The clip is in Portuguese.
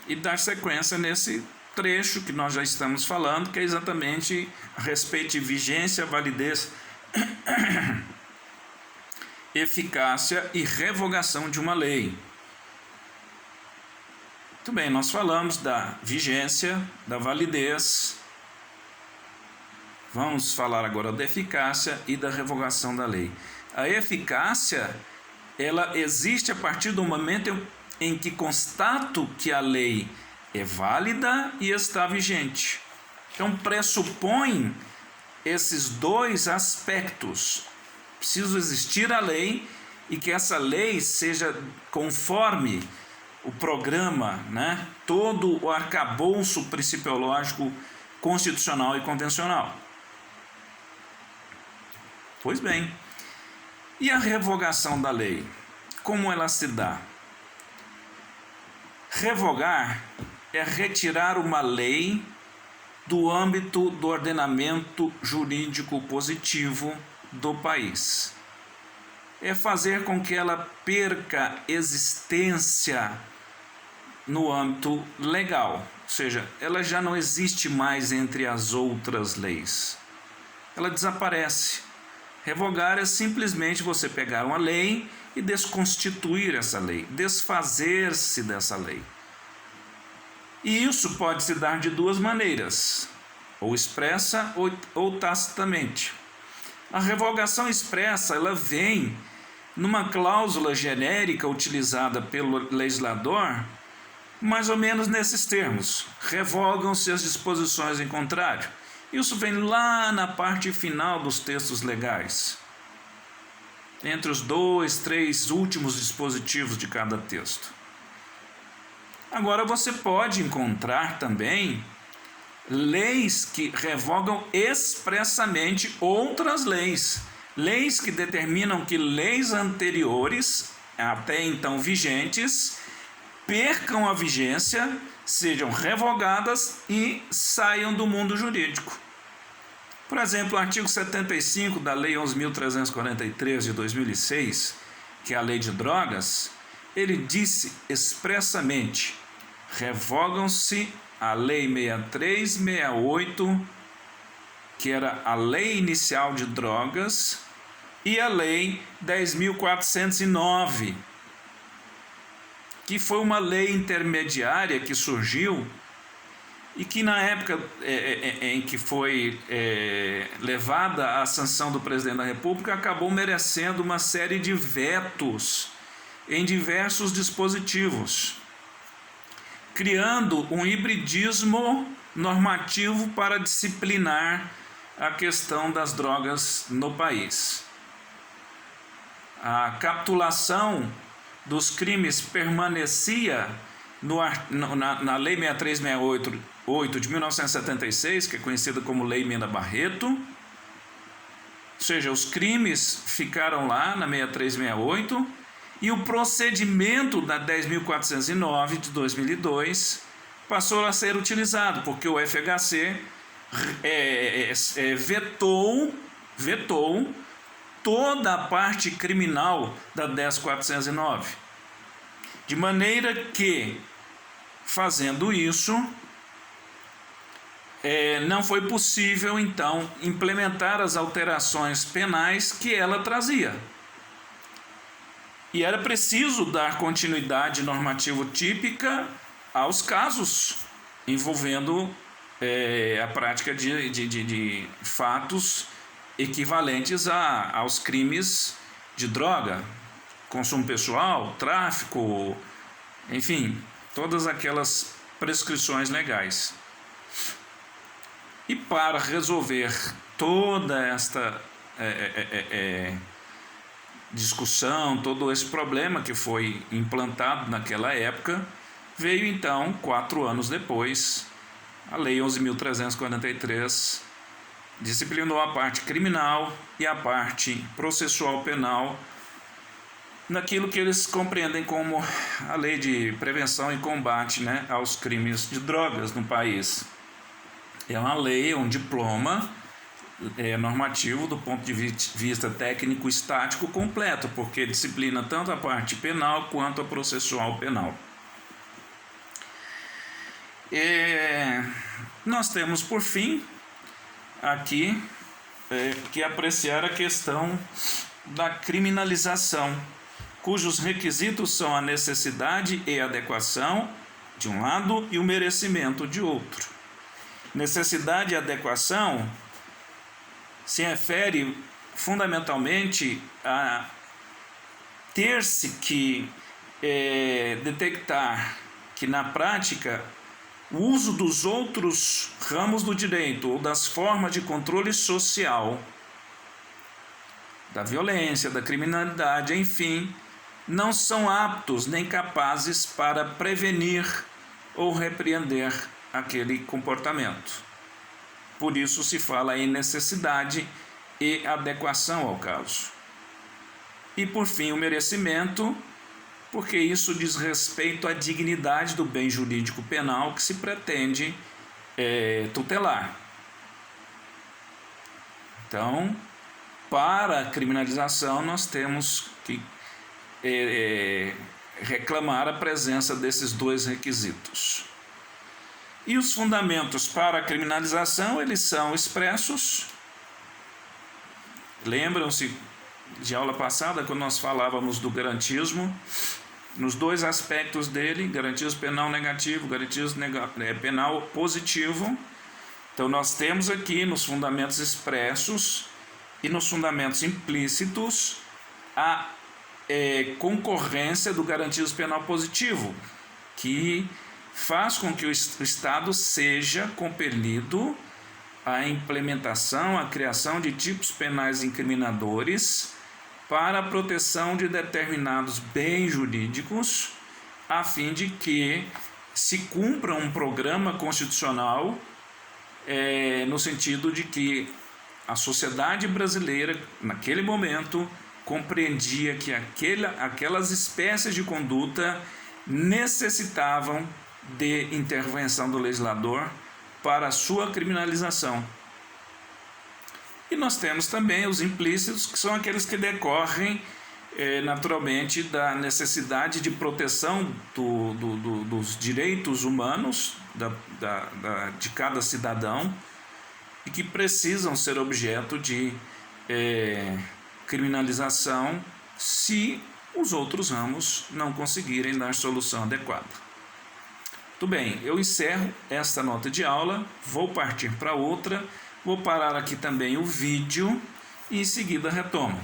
e dar sequência nesse trecho que nós já estamos falando, que é exatamente a respeito de vigência, validez, eficácia e revogação de uma lei. Muito bem, nós falamos da vigência, da validez. Vamos falar agora da eficácia e da revogação da lei. A eficácia, ela existe a partir do momento em que constato que a lei é válida e está vigente. Então, pressupõe esses dois aspectos. Precisa existir a lei e que essa lei seja conforme o programa, né? Todo o arcabouço principiológico constitucional e convencional. Pois bem, e a revogação da lei? Como ela se dá? Revogar é retirar uma lei do âmbito do ordenamento jurídico positivo do país. É fazer com que ela perca existência no âmbito legal, ou seja, ela já não existe mais entre as outras leis. Ela desaparece. Revogar é simplesmente você pegar uma lei e desconstituir essa lei, desfazer-se dessa lei. E isso pode se dar de duas maneiras, ou expressa ou tacitamente. A revogação expressa, ela vem numa cláusula genérica utilizada pelo legislador, mais ou menos nesses termos: revogam-se as disposições em contrário. Isso vem lá na parte final dos textos legais, entre os 2, 3 últimos dispositivos de cada texto. Agora você pode encontrar também leis que revogam expressamente outras leis. Leis que determinam que leis anteriores, até então vigentes, percam a vigência, sejam revogadas e saiam do mundo jurídico. Por exemplo, o artigo 75 da Lei 11.343 de 2006, que é a Lei de Drogas, ele disse expressamente: revogam-se a Lei 6368, que era a Lei Inicial de Drogas, e a Lei 10.409, que foi uma lei intermediária que surgiu e que na época em que foi levada à sanção do presidente da República acabou merecendo uma série de vetos em diversos dispositivos, criando um hibridismo normativo para disciplinar a questão das drogas no país. A capitulação dos crimes permanecia na Lei 6368 de 1976, que é conhecida como Lei Mendes Barreto, ou seja, os crimes ficaram lá na 6368, e o procedimento da 10.409 de 2002 passou a ser utilizado, porque o FHC vetou toda a parte criminal da 10.409, de maneira que, fazendo isso, não foi possível então implementar as alterações penais que ela trazia. E era preciso dar continuidade normativa típica aos casos envolvendo a prática de fatos equivalentes aos crimes de droga, consumo pessoal, tráfico, enfim, todas aquelas prescrições legais. E para resolver toda esta discussão, todo esse problema que foi implantado naquela época, veio então, 4 anos depois, a Lei 11.343, disciplinou a parte criminal e a parte processual penal naquilo que eles compreendem como a Lei de Prevenção e Combate, aos crimes de drogas no país. É uma lei, um diploma normativo do ponto de vista técnico estático completo, porque disciplina tanto a parte penal quanto a processual penal. Nós temos, por fim, aqui que apreciar a questão da criminalização, cujos requisitos são a necessidade e adequação de um lado e o merecimento de outro. Necessidade e adequação se refere fundamentalmente a ter-se que detectar que na prática o uso dos outros ramos do direito ou das formas de controle social, da violência, da criminalidade, enfim, não são aptos nem capazes para prevenir ou repreender aquele comportamento. Por isso se fala em necessidade e adequação ao caso. E por fim o merecimento, porque isso diz respeito à dignidade do bem jurídico penal que se pretende tutelar. Então, para a criminalização, nós temos que reclamar a presença desses dois requisitos. E os fundamentos para a criminalização, eles são expressos. Lembram-se de aula passada, quando nós falávamos do garantismo, nos dois aspectos dele, garantismo penal negativo, garantismo penal positivo. Então nós temos aqui nos fundamentos expressos e nos fundamentos implícitos a concorrência do garantismo penal positivo, que faz com que o Estado seja compelido à implementação, à criação de tipos penais incriminadores para a proteção de determinados bens jurídicos, a fim de que se cumpra um programa constitucional no sentido de que a sociedade brasileira, naquele momento, compreendia que aquelas espécies de conduta necessitavam de intervenção do legislador para a sua criminalização. E nós temos também os implícitos, que são aqueles que decorrem naturalmente da necessidade de proteção dos direitos humanos de cada cidadão e que precisam ser objeto de criminalização se os outros ramos não conseguirem dar solução adequada. Muito bem, eu encerro esta nota de aula, vou partir para outra, vou parar aqui também o vídeo e em seguida retomo.